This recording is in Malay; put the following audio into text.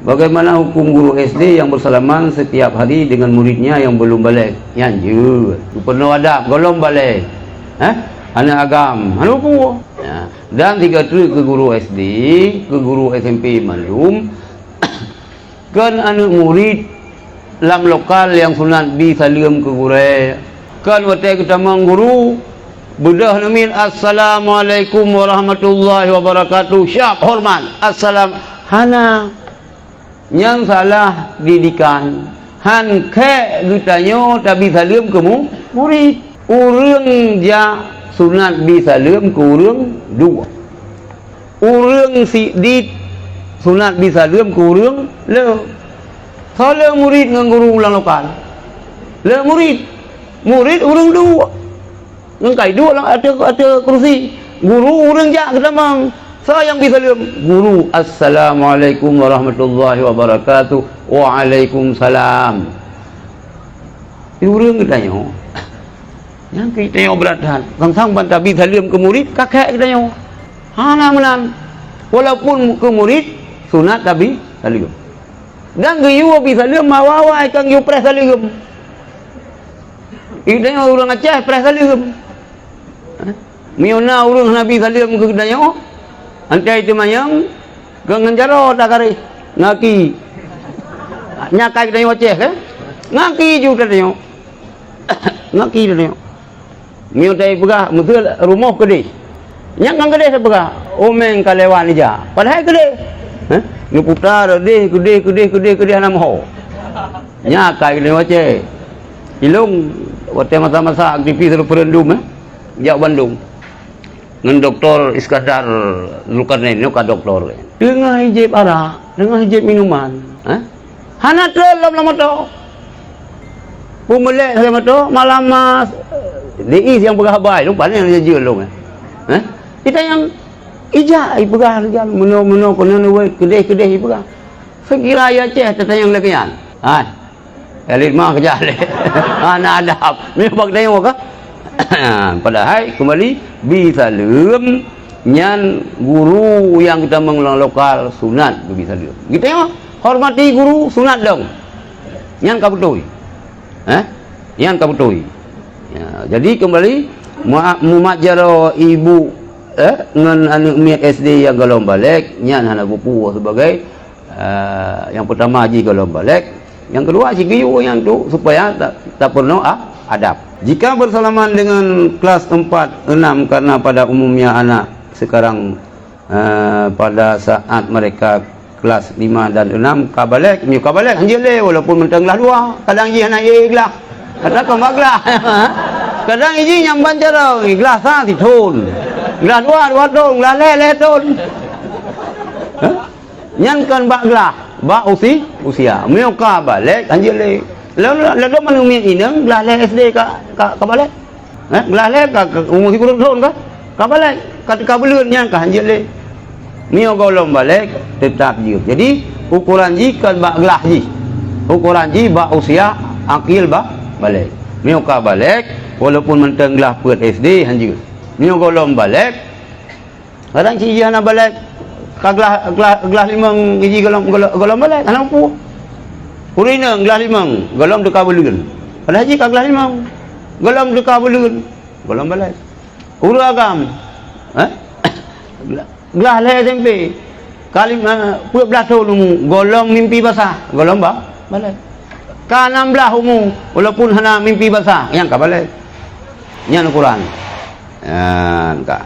Bagaimana hukum guru SD yang bersalaman setiap hari dengan muridnya yang belum balik? Yang je, penuh adab, belum balik. Anak agam, anak hukum. Ya. Dan tiga tu ke guru SD, ke guru SMP malum, kan anak murid lam lokal yang sunat disalam ke guru. Kan waktu kita mengguru, bedah namin assalamualaikum warahmatullahi wabarakatuh. Syap hormat. Assalam hana. Yang salah didikan han ke ditanya tapi salam ke murid urang ja sunat disalam ke urang dua urang si dit sunat disalam ke urang le salah murid dengan guru ulang lokal le murid urang dua ngkai dua lah ada kursi guru urang ja kedamang saya yang disalam guru assalamualaikum warahmatullahi wabarakatuh waalaikumsalam itu orang katanya yang kita yang beratan sang bantah disalam ke murid kakek katanya hana menan walaupun ke murid sunat tapi salam dan gayu bisalam mawawa kang yu pres salam itu orang Aceh pres salam miona orang nabi salam ke katanya antai itu mayang gangan jaro tak kari ngaki nyakai kita Aceh kan ngaki juga dia ngaki dia miu tai pegah mutul rumah gede nyang gede sepegah omeng kalewan aja padahal gede ni putar gede ana moho nyakai kita Aceh ilung waktu masa-masa aktivis referendum jak Bandung dengan Dr. Iskandar Zulkarnain itu kan doktor dengan hijab arak dengan hijab minuman hana terlalu lama tu pumelek sama tu malam mas DI yang berhabai lupa ni yang jadi long kita yang ijak ipegah meno kono kedai ipegah sekira ya ceh tetayang lekian elit mah kerja le ana adab ni bak tengok ke padahal kembali bisa lem nyan guru yang kita mengulang lokal sunat bisa lem kita ya hormati guru sunat dong nyan kabutui nyan kabutui ya, jadi kembali mumajaro ibu dengan anak miat SD yang galom balik nyan hana buku sebagai yang pertama haji galom balik yang kedua haji giyu yang tu supaya tak penuh adab. Jika bersalaman dengan kelas 4, 6 karena pada umumnya anak sekarang pada saat mereka kelas 5 dan 6 kabalek anjele walaupun mentang lah dua kadang ji anak ikhlas kata kembaglah kadang iji yang bancara ikhlas di thun gelas dua thun gelas le thun nyankan baglah ba usia meo kabalek anjele lalu mana umi inang gelas le SD ka balik gelas le ka umur 10 tahun ka balik ka belun nya ka hanjele mio golong balik tetap ji jadi ukuran ji kan ba gelas ji ukuran ji ba usia akil ba balik mio ka balik walaupun menteng gelas put SD hanjil mio golong balik kadang ci ana balik ka gelas 5 biji golong balik ana pu Urina gelas 5 golong dekat belun. Pada haji ka gelas 5 golong dekat belun. Golong balik. Uru agam. Gelas le SMP. Kali puak belah tahun golong mimpi basah. Golong balik. Ka 16 umur walaupun hana mimpi basah yang ka balik. Nya Al-Quran. Ka